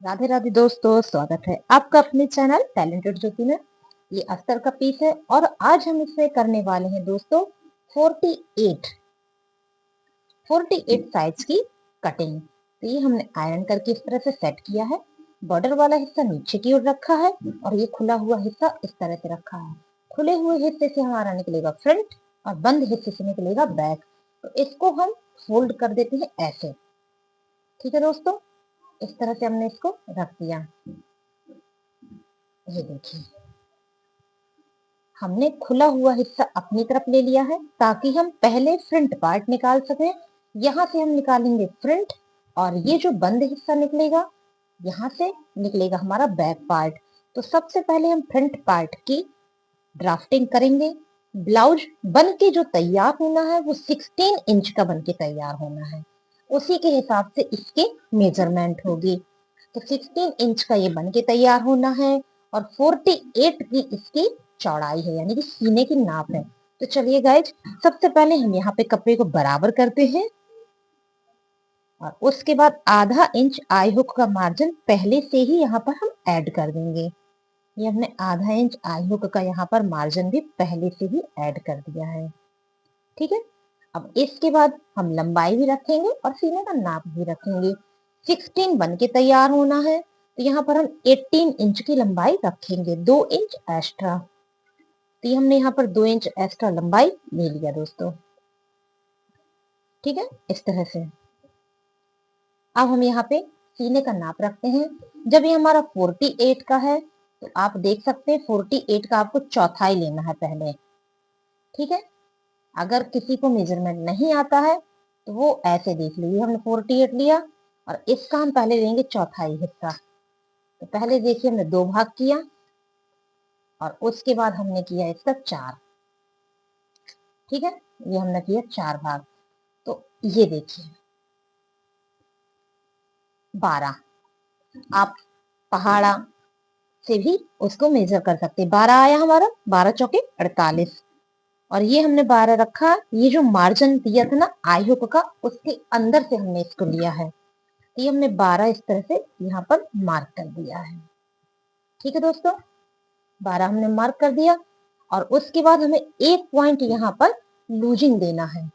राधे राधे दोस्तों, स्वागत है आपका अपने चैनल टैलेंटेड ज्योति में। ये अस्तर का पीस है और आज हम इसमें करने वाले हैं दोस्तों 48 साइज की कटिंग। तो ये हमने आयरन करके इस तरह से सेट किया है। बॉर्डर वाला हिस्सा नीचे की ओर रखा है और ये खुला हुआ हिस्सा इस तरह से रखा है। खुले हुए हिस्से से हमारा निकलेगा फ्रंट और बंद हिस्से से निकलेगा बैक। तो इसको हम फोल्ड कर देते हैं ऐसे। ठीक है दोस्तों, इस तरह से हमने इसको रख दिया। ये देखिए, हमने खुला हुआ हिस्सा अपनी तरफ ले लिया है ताकि हम पहले फ्रंट पार्ट निकाल सकें। यहाँ से हम निकालेंगे फ्रंट और ये जो बंद हिस्सा निकलेगा यहाँ से निकलेगा हमारा बैक पार्ट। तो सबसे पहले हम फ्रंट पार्ट की ड्राफ्टिंग करेंगे। ब्लाउज बन के जो तैयार होना है वो 16 इंच का बन के तैयार होना है। उसी के हिसाब से इसके मेजरमेंट होगी। तो 16 इंच का ये बन के तैयार होना है और 48 की इसकी चौड़ाई है, यानी कि सीने की नाप है। तो चलिए गाइज, सबसे पहले हम यहाँ पे कपड़े को बराबर करते हैं और उसके बाद आधा इंच आई हुक का मार्जिन पहले से ही यहाँ पर हम ऐड कर देंगे। ये हमने आधा इंच आई हुक का यहाँ पर मार्जिन भी पहले से ही ऐड कर दिया है। ठीक है, अब इसके बाद हम लंबाई भी रखेंगे और सीने का नाप भी रखेंगे। 16 बन के तैयार होना है तो यहाँ पर हम 18 इंच की लंबाई रखेंगे, 2 इंच एक्स्ट्रा। तो ये हमने यहाँ पर 2 इंच एक्स्ट्रा लंबाई ले लिया दोस्तों। ठीक है, इस तरह से अब हम यहाँ पे सीने का नाप रखते हैं। जब ये हमारा 48 का है तो आप देख सकते हैं 48 का आपको चौथाई लेना है पहले। ठीक है, अगर किसी को मेजरमेंट नहीं आता है तो वो ऐसे देख लीजिए, हमने 48 लिया और इसका हम पहले लेंगे चौथाई हिस्सा। तो पहले देखिए हमने 2 भाग किया और उसके बाद हमने किया इसका 4। ठीक है, ये हमने किया 4 भाग। तो ये देखिए 12, आप पहाड़ा से भी उसको मेजर कर सकते हैं। 12 आया हमारा, 12 चौके 48 और ये हमने 12 रखा। ये जो मार्जिन दिया था ना आई हुक का, उसके अंदर से हमने इसको लिया है। तो ये हमने 12 इस तरह से यहाँ पर मार्क कर दिया है। ठीक है दोस्तों, 12 हमने मार्क कर दिया और उसके बाद हमें एक पॉइंट यहाँ पर लूजिंग देना है।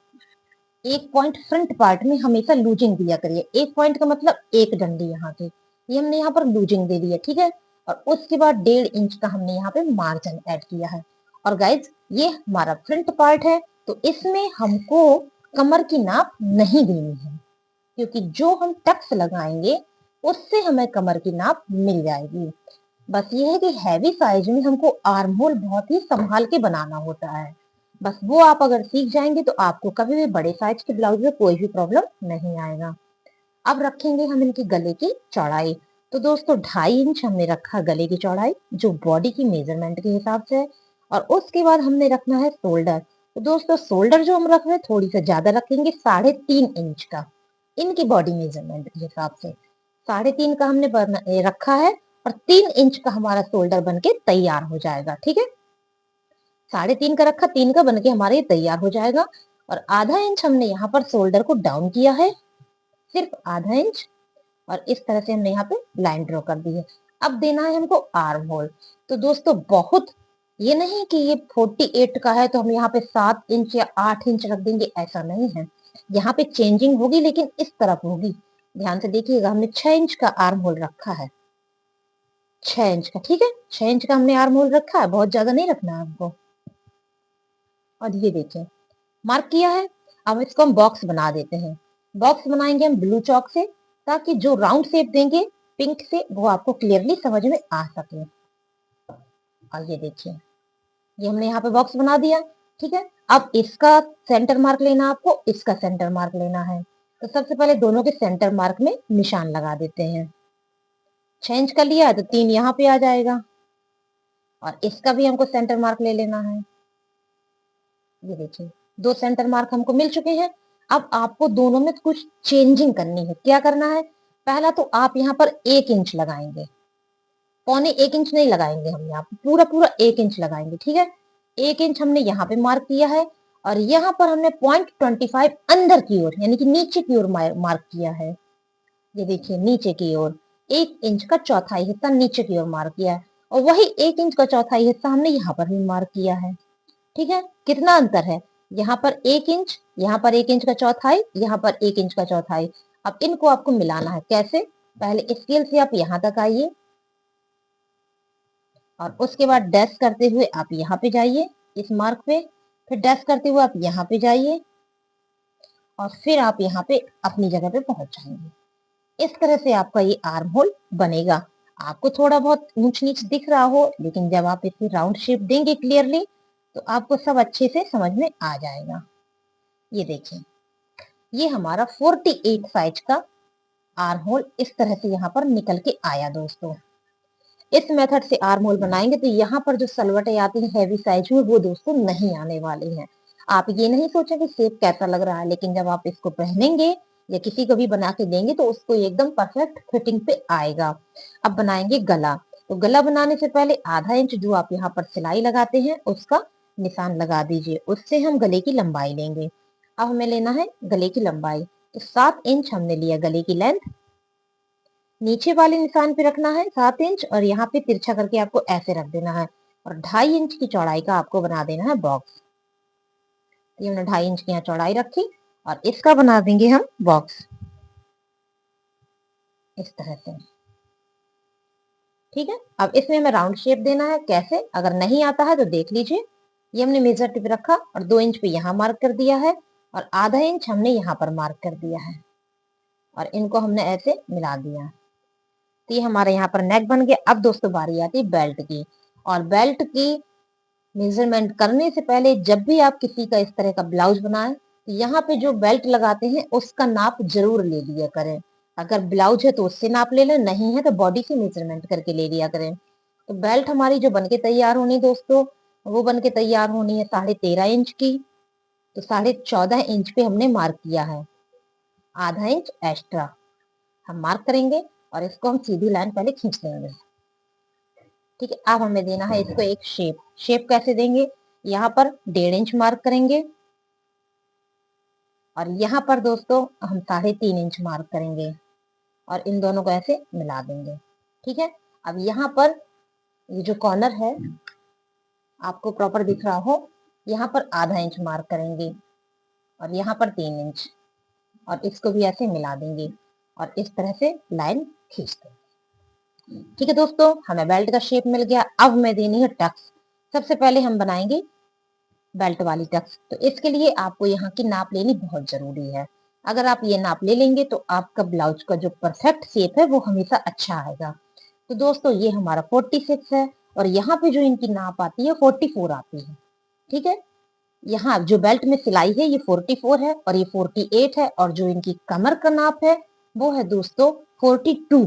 एक पॉइंट फ्रंट पार्ट में हमेशा लूजिंग दिया करिए। एक पॉइंट का मतलब एक डंडी यहाँ की, ये हमने यहाँ पर लूजिंग दे दी है। ठीक है, और उसके बाद 1.5 इंच का हमने यहाँ पे मार्जिन ऐड किया है। और गाइज, ये हमारा फ्रंट पार्ट है तो इसमें हमको कमर की नाप नहीं देनी है, क्योंकि जो हम टक्स लगाएंगे उससे हमें कमर की नाप मिल जाएगी। बस ये है कि हैवी साइज में हमको आर्म होल बहुत ही संभाल के बनाना होता है। बस वो आप अगर सीख जाएंगे तो आपको कभी भी बड़े साइज के ब्लाउज में कोई भी प्रॉब्लम नहीं आएगा। अब रखेंगे हम इनकी गले की चौड़ाई। तो दोस्तों 2.5 इंच हमने रखा गले की चौड़ाई, जो बॉडी की मेजरमेंट के हिसाब से है। और उसके बाद हमने रखना है शोल्डर। तो दोस्तों शोल्डर जो हम रख रहे हैं थोड़ी सा ज्यादा रखेंगे, 3.5 इंच का, इनकी बॉडी मेजरमेंट के हिसाब से 3.5 का हमने रखा है और 3 इंच का हमारा शोल्डर बन के तैयार हो जाएगा। ठीक है, 3.5 का रखा, 3 का बन के हमारा ये तैयार हो जाएगा। और आधा इंच हमने यहाँ पर शोल्डर को डाउन किया है, सिर्फ आधा इंच। और इस तरह से हमने यहाँ पे लाइन ड्रॉ कर दी है। अब देना है हमको आर्म होल। तो दोस्तों बहुत ये नहीं कि ये 48 का है तो हम यहाँ पे 7 इंच या 8 इंच रख देंगे, ऐसा नहीं है। यहाँ पे चेंजिंग होगी लेकिन इस तरफ होगी। ध्यान से देखिएगा, हमने 6 इंच का आर्म होल रखा है, 6 इंच का। ठीक है, 6 इंच का हमने आर्म होल रखा है, बहुत ज्यादा नहीं रखना है हमको। और ये देखिए मार्क किया है। अब इसको हम बॉक्स बना देते हैं। बॉक्स बनाएंगे हम ब्लू चॉक से, ताकि जो राउंड शेप देंगे पिंक से वो आपको क्लियरली समझ में आ सके। और ये देखिए, ये हमने यहाँ पे बॉक्स बना दिया। ठीक है, अब इसका सेंटर मार्क लेना, आपको इसका सेंटर मार्क लेना है। तो सबसे पहले दोनों के सेंटर मार्क में निशान लगा देते हैं। 6 इंच का लिया तो 3 यहाँ पे आ जाएगा और इसका भी हमको सेंटर मार्क ले लेना है। ये देखिए 2 सेंटर मार्क हमको मिल चुके हैं। अब आपको दोनों में कुछ चेंजिंग करनी है। क्या करना है, पहला तो आप यहाँ पर 1 इंच लगाएंगे, 1.25 इंच नहीं लगाएंगे, हम यहाँ पूरा पूरा 1 इंच लगाएंगे। ठीक है, 1 इंच हमने यहाँ पे मार्क किया है और यहाँ पर हमने 0.25 अंदर की ओर यानी कि नीचे की ओर मार्क किया है। ये देखिए नीचे की ओर 1 इंच का चौथाई हिस्सा नीचे की ओर मार्क किया है और वही 1 इंच का चौथाई हिस्सा हमने यहाँ पर भी मार्क किया है। ठीक है, कितना अंतर है, यहाँ पर 1 इंच, यहाँ पर 1 इंच का चौथाई, यहाँ पर 1 इंच का चौथाई। अब इनको आपको मिलाना है, कैसे? पहले स्केल से आप यहाँ तक आइए और उसके बाद डैश करते हुए आप यहाँ पे जाइए इस मार्क पे, फिर डैश करते हुए आप यहाँ पे जाइए और फिर आप यहाँ पे अपनी जगह पे पहुंच जाएंगे। इस तरह से आपका ये आर्म होल बनेगा। आपको थोड़ा बहुत ऊंच नीच दिख रहा हो, लेकिन जब आप इसे राउंड शेप देंगे क्लियरली तो आपको सब अच्छे से समझ में आ जाएगा। ये देखिए, ये हमारा 48 साइज का आर्म होल इस तरह से यहाँ पर निकल के आया दोस्तों। इस मेथड से आर्म होल बनाएंगे तो यहाँ पर जो सलवटें आती हैं हैवी साइज में, वो दोस्तों नहीं आने वाली हैं। आप ये नहीं सोचें कि शेप कैसा लग रहा है, लेकिन जब आप इसको पहनेंगे या किसी को भी बना के देंगे तो उसको एकदम परफेक्ट फिटिंग पे आएगा। अब बनाएंगे गला। तो गला बनाने से पहले आधा इंच जो आप यहाँ पर सिलाई लगाते हैं उसका निशान लगा दीजिए, उससे हम गले की लंबाई लेंगे। अब हमें लेना है गले की लंबाई, तो 7 इंच हमने लिया गले की लेंथ। नीचे वाले निशान पे रखना है 7 इंच और यहाँ पे तिरछा करके आपको ऐसे रख देना है और 2.5 इंच की चौड़ाई का आपको बना देना है बॉक्स। ये हमने 2.5 इंच की यहाँ चौड़ाई रखी और इसका बना देंगे हम बॉक्स इस तरह से। ठीक है, अब इसमें हमें राउंड शेप देना है, कैसे? अगर नहीं आता है तो देख लीजिए। ये हमने मेजर टिप रखा और 2 इंच पे यहाँ मार्क कर दिया है और आधा इंच हमने यहाँ पर मार्क कर दिया है और इनको हमने ऐसे मिला दिया। तो ये हमारे यहाँ पर नेक बन गया। अब दोस्तों बारी आती है बेल्ट की, और बेल्ट की मेजरमेंट करने से पहले जब भी आप किसी का इस तरह का ब्लाउज बनाएं तो यहाँ पे जो बेल्ट लगाते हैं उसका नाप जरूर ले लिया करें। अगर ब्लाउज है तो उससे नाप ले लें, नहीं है तो बॉडी से मेजरमेंट करके ले लिया करें। तो बेल्ट हमारी जो बनके तैयार होनी दोस्तों, वो बनके तैयार होनी है 13.5 इंच की। तो 14.5 इंच पे हमने मार्क किया है, आधा इंच एक्स्ट्रा हम मार्क करेंगे और इसको हम सीधी लाइन पहले खींच देंगे। ठीक है, अब हमें देना है इसको एक शेप। शेप कैसे देंगे? यहाँ पर 1.5 इंच मार्क करेंगे और यहाँ पर दोस्तों हम 3.5 इंच मार्क करेंगे और इन दोनों को ऐसे मिला देंगे। ठीक है, अब यहाँ पर ये जो कॉर्नर है आपको प्रॉपर दिख रहा हो, यहाँ पर आधा इंच मार्क करेंगे और यहाँ पर 3 इंच और इसको भी ऐसे मिला देंगे और इस तरह से लाइन खींच देंगे। ठीक है दोस्तों, हमें बेल्ट का शेप मिल गया। अब हमें देनी है टक्स। सबसे पहले हम बनाएंगे बेल्ट वाली टक्स। तो इसके लिए आपको यहाँ की नाप लेनी बहुत जरूरी है। अगर आप ये नाप ले लेंगे तो आपका ब्लाउज का जो परफेक्ट शेप है वो हमेशा अच्छा आएगा। तो दोस्तों ये हमारा 46 है और यहाँ पे जो इनकी नाप आती है 44 आती है। ठीक है, यहाँ जो बेल्ट में सिलाई है ये 44 है और ये 48 है और जो इनकी कमर का नाप है वो है दोस्तों 42।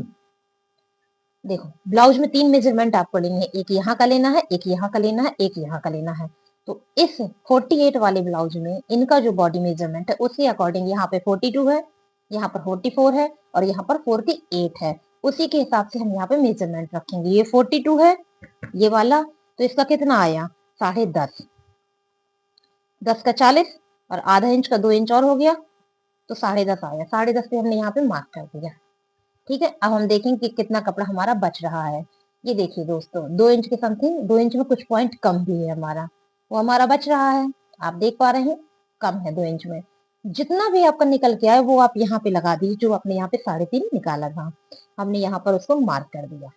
देखो ब्लाउज में 3 मेजरमेंट आपको लेनी है, एक यहाँ का लेना है, एक यहाँ का लेना है, एक यहाँ का लेना है। तो इस 48 वाले ब्लाउज में इनका जो बॉडी मेजरमेंट है उसके अकॉर्डिंग यहाँ पे 42 है, यहाँ पर 44 है और यहाँ पर 48 है। उसी के हिसाब से हम यहाँ पे मेजरमेंट रखेंगे। ये 42 है ये वाला, तो इसका कितना आया 10.5, 10 का 40 और आधा इंच का 2 इंच और हो गया तो 10.5 आया। 10.5 पे हमने यहाँ पे मार्क कर दिया। ठीक है, अब हम देखेंगे कि कितना कपड़ा हमारा बच रहा है। ये देखिए दोस्तों 2 इंच के समथिंग, 2 इंच में कुछ पॉइंट कम भी है हमारा, वो हमारा बच रहा है। आप देख पा रहे हैं कम है 2 इंच में। जितना भी आपका निकल के आए वो आप यहाँ पे लगा दीजिए, जो आपने यहाँ पे 3.5 निकाला था हमने यहाँ पर उसको मार्क कर दिया।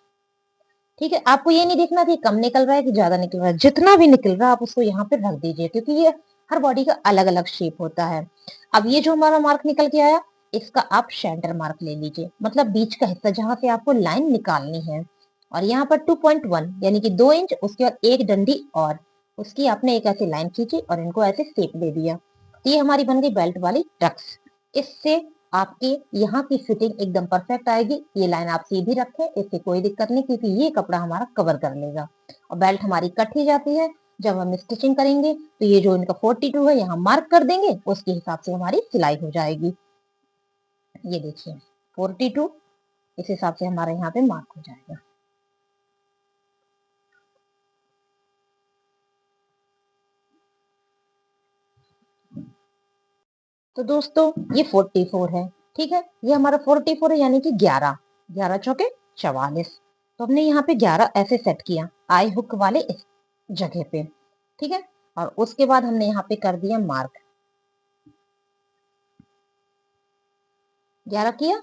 ठीक है, आपको ये नहीं देखना कि कम निकल रहा है कि ज्यादा निकल रहा है, जितना भी निकल रहा है आप उसको यहाँ पे रख दीजिए, क्योंकि ये हर बॉडी का अलग अलग शेप होता है। अब ये जो हमारा मार्क निकल के आया इसका आप सेंटर मार्क ले लीजिए, मतलब बीच का हिस्सा जहां से आपको लाइन निकालनी है। और यहाँ पर 2.1 यानी कि 2 इंच, उसके बाद एक डंडी और उसकी आपने एक ऐसी लाइन खींची और इनको ऐसे शेप दे दिया। तो ये हमारी बन गई बेल्ट वाली टक्स। इससे आपकी यहाँ की फिटिंग एकदम परफेक्ट आएगी। ये लाइन आप सीधी रखें, इससे कोई दिक्कत नहीं, क्योंकि ये कपड़ा हमारा कवर कर लेगा। और बेल्ट हमारी कट ही जाती है। जब हम स्टिचिंग करेंगे तो ये जो इनका 42 है यहाँ मार्क कर देंगे, उसके हिसाब से हमारी सिलाई हो जाएगी। ये देखिए 42 इस हिसाब से हमारा यहाँ पे मार्क हो जाएगा। तो दोस्तों ये 44 है। ठीक है, ये हमारा 44 है यानी कि 11। 11 चौके 44। तो हमने यहाँ पे 11 ऐसे सेट किया आई हुक वाले इस जगह पे, ठीक है। और उसके बाद हमने यहाँ पे कर दिया मार्क, 11 किया,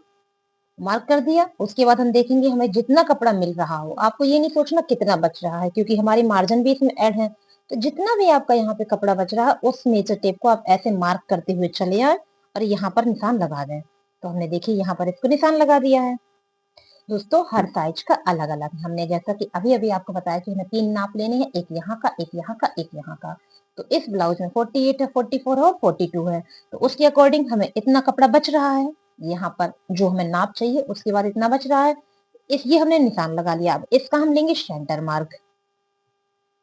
मार्क कर दिया। उसके बाद हम देखेंगे हमें जितना कपड़ा मिल रहा हो, आपको ये नहीं सोचना कितना बच रहा है, क्योंकि हमारी मार्जिन भी इसमें ऐड है। तो जितना भी आपका यहाँ पे कपड़ा बच रहा है, उस मेजर टेप को आप ऐसे मार्क करते हुए चले आए और यहाँ पर निशान लगा दें। तो हमने देखिए यहाँ पर इसको निशान लगा दिया है। दोस्तों हर साइज का अलग अलग, हमने जैसा कि अभी अभी आपको बताया कि हमें 3 नाप लेने हैं, एक यहाँ का, एक यहाँ का, एक यहाँ का। तो इस ब्लाउज में 48 है, 44 है और 42 है। तो उसके अकॉर्डिंग हमें इतना कपड़ा बच रहा है, यहाँ पर जो हमें नाप चाहिए उसके बाद इतना बच रहा है। इस ये हमने निशान लगा लिया। अब इसका हम लेंगे सेंटर मार्क,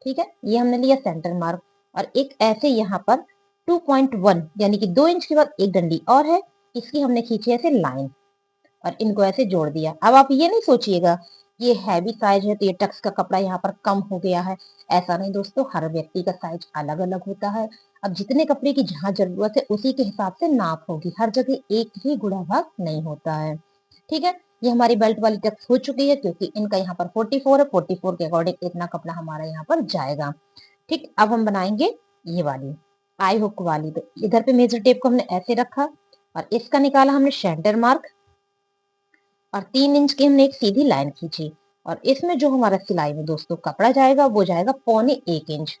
ठीक है। ये हमने लिया सेंटर मार्क। और एक ऐसे यहाँ पर 2.1 यानी कि 2 इंच के बाद एक डंडी और है, इसकी हमने खींची ऐसे लाइन और इनको ऐसे जोड़ दिया। अब आप ये नहीं सोचिएगा ये हैवी साइज है तो ये टक्स का कपड़ा यहाँ पर कम हो गया है, ऐसा नहीं दोस्तों, हर व्यक्ति का साइज अलग अलग होता है। अब जितने कपड़े की जहाँ जरूरत है उसी के हिसाब से नाप होगी, हर जगह एक ही गुणा भाग नहीं होता है, ठीक है। ये हमारी बेल्ट वाली टक्स हो चुकी है, क्योंकि इनका यहाँ पर 44 है, 44 के अकॉर्डिंग इतना कपड़ा हमारा यहाँ पर जाएगा, ठीक। अब हम बनाएंगे ये वाली आई हुक वाली। तो इधर पे मेजर टेप को हमने ऐसे रखा और इसका निकाला हमने सेंटर मार्क और 3 इंच की हमने एक सीधी लाइन खींची। और इसमें जो हमारा सिलाई में दोस्तों कपड़ा जाएगा वो जाएगा 1.25 इंच,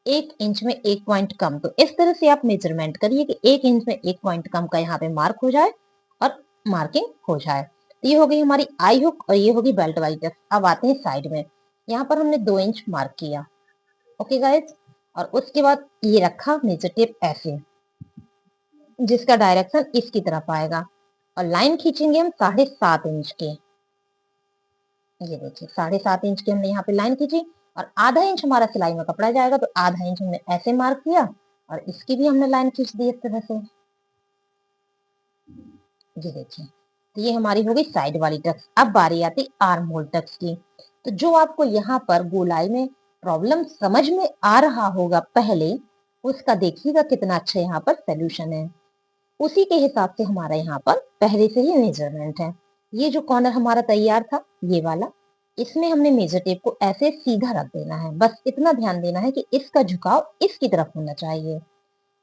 1 इंच में 1 पॉइंट कम। तो इस तरह से आप मेजरमेंट करिए कि 1 इंच में 1 पॉइंट कम का यहाँ पे मार्क हो जाए और मार्किंग हो जाए। तो ये हो गई हमारी आई हुक और ये होगी बेल्ट वाली टेप। अब आते हैं साइड में, यहाँ पर हमने 2 इंच मार्क किया, ओके गाइज। और उसके बाद ये रखा मेजर टेप ऐसे, जिसका डायरेक्शन इसकी तरफ आएगा और लाइन खींचेंगे हम 7.5 इंच की। ये देखिए 7.5 इंच की हमने यहाँ पे लाइन खींची और आधा इंच हमारा सिलाई में कपड़ा जाएगा, तो आधा इंच हमने ऐसे मार्क किया और इसकी भी हमने लाइन खींच दी इस तरह से। ये देखिए, तो ये हमारी हो गई साइड वाली टक्स। अब बारी आती आर्म होल टक्स की। तो जो आपको यहाँ पर गोलाई में प्रॉब्लम समझ में आ रहा होगा पहले, उसका देखिएगा कितना अच्छा यहाँ पर सोल्यूशन है। उसी के हिसाब से हमारा यहाँ पर पहले से ही मेजरमेंट है। ये जो कॉर्नर हमारा तैयार था ये वाला, इसमें हमने मेजर टेप को ऐसे सीधा रख देना है। बस इतना ध्यान देना है कि इसका झुकाव इसकी तरफ होना चाहिए।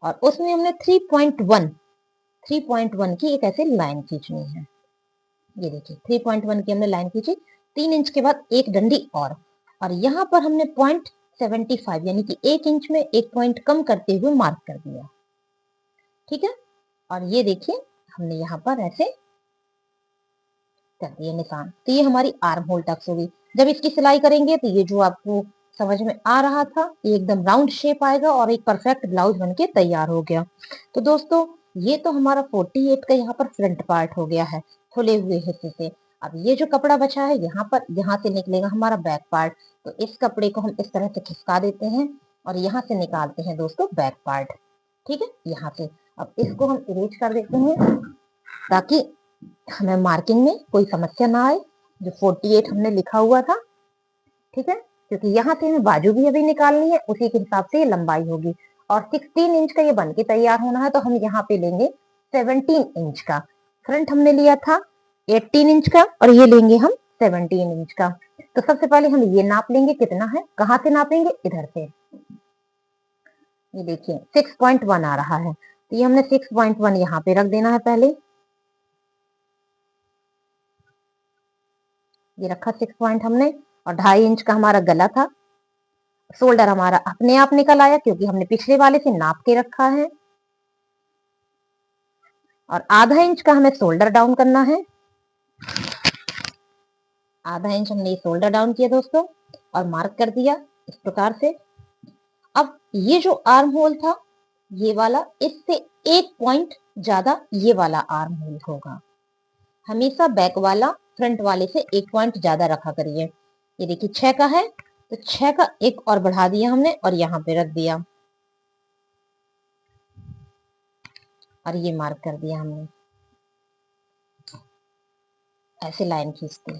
और उसमें हमने 3.1 की एक ऐसे लाइन खींचनी है। ये देखिए 3.1 की हमने लाइन खींची, 3 इंच के बाद एक डंडी और यहाँ पर हमने 0.75 यानी कि 1 इंच में 1 पॉइंट कम करते हुए मार्क कर दिया, ठीक है। और ये देखिए हमने यहाँ पर ऐसे कर दिए निशान। तो ये हमारी आर्म होल टक्स होगी। जब इसकी सिलाई करेंगे तो ये जो आपको समझ में आ रहा था ये एकदम राउंड शेप आएगा और एक परफेक्ट ब्लाउज बनके तैयार हो गया। तो दोस्तों ये तो हमारा 48 का यहाँ पर फ्रंट पार्ट हो गया है खुले हुए हिस्से से। अब ये जो कपड़ा बचा है यहाँ पर, यहाँ से निकलेगा हमारा बैक पार्ट। तो इस कपड़े को हम इस तरह से खिसका देते हैं और यहाँ से निकालते हैं दोस्तों बैक पार्ट, ठीक है, यहाँ से। अब इसको हम इरेज कर देते हैं ताकि हमें मार्किंग में कोई समस्या ना आए। जो 48 हमने लिखा हुआ था, ठीक है, क्योंकि यहाँ से हमें बाजू भी अभी निकालनी है, उसी के हिसाब से ये लंबाई होगी। और 16 इंच का ये बन के तैयार होना है, तो हम यहाँ पे लेंगे 17 इंच का। फ्रंट हमने लिया था 18 इंच का और ये लेंगे हम 17 इंच का। तो सबसे पहले हम ये नाप लेंगे कितना है, कहाँ से नापेंगे, इधर से। ये देखिए 6.1 आ रहा है, तो ये हमने 6.1 यहाँ पे रख देना है पहले। ये रखा 6 पॉइंट हमने और 2.5 इंच का हमारा गला था। शोल्डर हमारा अपने आप निकल आया क्योंकि हमने पिछले वाले से नाप के रखा है। और आधा इंच का हमें शोल्डर डाउन करना है। आधा इंच हमने ये शोल्डर डाउन किया दोस्तों और मार्क कर दिया इस प्रकार से। अब ये जो आर्म होल था ये वाला, इससे 1 पॉइंट ज्यादा ये वाला आर्म होल होगा। हमेशा बैक वाला फ्रंट वाले से 1 पॉइंट ज्यादा रखा करिए। ये देखिए 6 का है तो 6 का 1 और बढ़ा दिया हमने और यहाँ पे रख दिया और ये मार्क कर दिया हमने, ऐसे लाइन खींचते,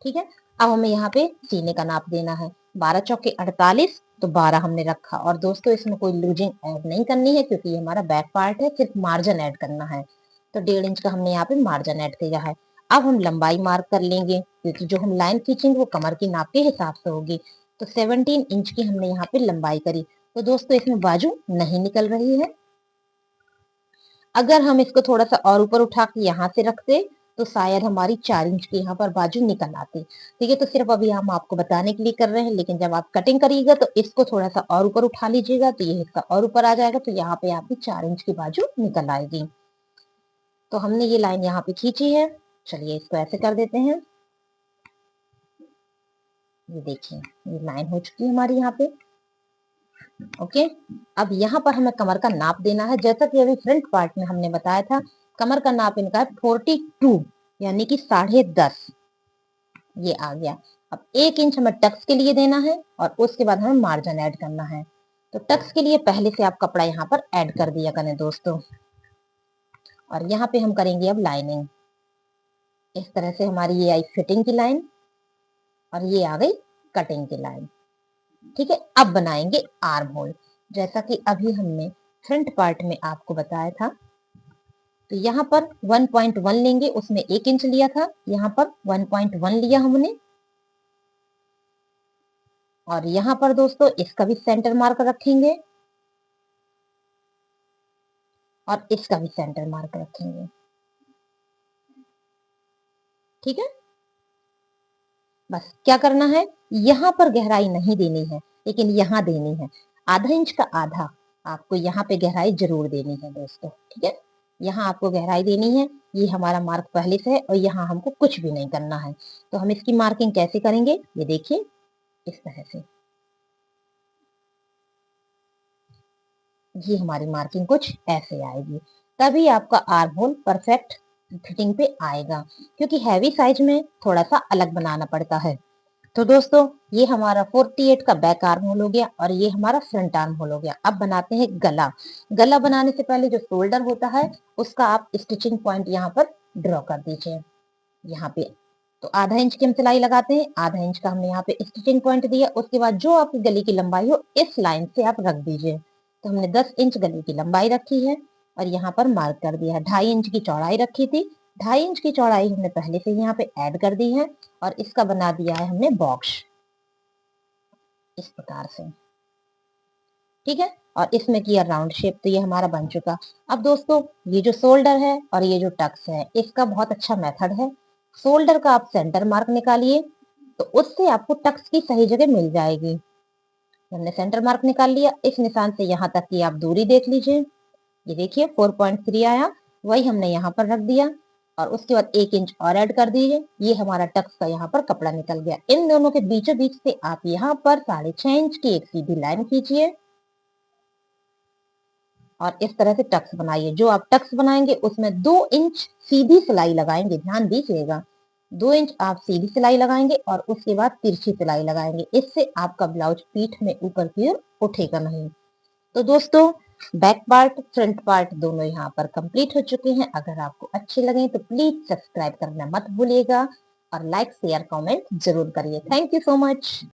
ठीक है। अब हमें यहाँ पे सीने का नाप देना है। 12 चौके 48, तो 12 हमने रखा। और दोस्तों इसमें कोई लूजिंग ऐड नहीं करनी है क्योंकि ये हमारा बैक पार्ट है, सिर्फ मार्जिन ऐड करना है। तो 1.5 इंच का हमने यहाँ पे मार्जिन ऐड किया है। अब हम लंबाई मार्क कर लेंगे, क्योंकि जो हम लाइन खींचेंगे वो कमर की नाप के हिसाब से होगी। तो 17 इंच की हमने यहाँ पे लंबाई करी। तो दोस्तों इसमें बाजू नहीं निकल रही है। अगर हम इसको थोड़ा सा और ऊपर उठा के यहाँ से रखते तो शायद हमारी 4 इंच की यहाँ पर बाजू निकल आती। ठीक है, तो सिर्फ अभी हम आपको बताने के लिए कर रहे हैं, लेकिन जब आप कटिंग करिएगा तो इसको थोड़ा सा और ऊपर उठा लीजिएगा, तो ये हिस्सा और ऊपर आ जाएगा, तो यहाँ पे आपकी 4 इंच की बाजू निकल आएगी। तो हमने ये लाइन यहाँ पे खींची है। चलिए इसको ऐसे कर देते हैं। ये देखिए ये लाइन हो चुकी है हमारी यहाँ पे। ओके, अब यहाँ पर हमें कमर का नाप देना है। जैसा कि अभी फ्रंट पार्ट में हमने बताया था, कमर का नाप इनका है 42, यानी कि 10.5 ये आ गया। अब 1 इंच हमें टक्स के लिए देना है और उसके बाद हमें मार्जिन ऐड करना है। तो टक्स के लिए पहले से आप कपड़ा यहाँ पर ऐड कर दिया करें दोस्तों। और यहाँ पे हम करेंगे अब लाइनिंग। इस तरह से हमारी ये आई फिटिंग की लाइन और ये आ गई कटिंग की लाइन। ठीक है, अब बनाएंगे आर्म होल, जैसा कि अभी हमने फ्रंट पार्ट में आपको बताया था। तो यहाँ पर 1.1 लेंगे, उसमें 1 इंच लिया था, यहाँ पर 1.1 लिया हमने। और यहाँ पर दोस्तों इसका भी सेंटर मार्क रखेंगे और इसका भी सेंटर मार्क रखेंगे। ठीक है, बस क्या करना है, यहाँ पर गहराई नहीं देनी है, लेकिन यहाँ देनी है। ½ इंच का आधा आपको यहाँ पे गहराई जरूर देनी है दोस्तों। ठीक है, यहाँ आपको गहराई देनी है। ये हमारा मार्क पहले से है और यहाँ हमको कुछ भी नहीं करना है। तो हम इसकी मार्किंग कैसे करेंगे, ये देखिए इस तरह से। ये हमारी मार्किंग कुछ ऐसे आएगी, तभी आपका आर्म होल परफेक्ट फिटिंग पे आएगा, क्योंकि हैवी साइज में थोड़ा सा अलग बनाना पड़ता है। तो दोस्तों ये हमारा 48 का बैक आर्म होल हो गया और ये हमारा फ्रंट आर्म होल हो गया। अब बनाते हैं गला। गला बनाने से पहले जो शोल्डर होता है उसका आप स्टिचिंग पॉइंट यहाँ पर ड्रॉ कर दीजिए। यहाँ पे तो ½ इंच की हम सिलाई लगाते हैं, ½ इंच का हमने यहाँ पे स्टिचिंग पॉइंट दिया। उसके बाद जो आपकी गले की लंबाई हो इस लाइन से आप रख दीजिए। तो हमने 10 इंच गले की लंबाई रखी है और यहाँ पर मार्क कर दिया है। 2.5 इंच की चौड़ाई रखी थी, 2.5 इंच की चौड़ाई हमने पहले से यहाँ पे ऐड कर दी है और इसका बना दिया है हमने बॉक्स इस प्रकार से। ठीक है, और इसमें किया राउंड शेप, तो ये हमारा बन चुका। अब दोस्तों ये जो शोल्डर है और ये जो टक्स है इसका बहुत अच्छा मेथड है। शोल्डर का आप सेंटर मार्क निकालिए, तो उससे आपको टक्स की सही जगह मिल जाएगी। हमने सेंटर मार्क निकाल लिया, इस निशान से यहाँ तक की आप दूरी देख लीजिए। ये देखिए 4.3 आया, वही हमने यहाँ पर रख दिया और उसके बाद 1 इंच और ऐड कर दीजिए। ये हमारा टक्स का यहाँ पर कपड़ा निकल गया। इन दोनों के बीचों बीच से आप यहाँ पर 6.5 इंच की एक सीधी लाइन खींचिए और इस तरह से टक्स बनाइए। जो आप टक्स बनाएंगे उसमें 2 इंच सीधी सिलाई लगाएंगे, ध्यान दीजिएगा। 2 इंच आप सीधी सिलाई लगाएंगे और उसके बाद तिरछी सिलाई लगाएंगे। इससे आपका ब्लाउज पीठ में ऊपर की ओर उठेगा नहीं। तो दोस्तों बैक पार्ट फ्रंट पार्ट दोनों यहाँ पर कंप्लीट हो चुके हैं। अगर आपको अच्छे लगे तो प्लीज सब्सक्राइब करना मत भूलिएगा और लाइक शेयर कमेंट जरूर करिए। Thank you so much.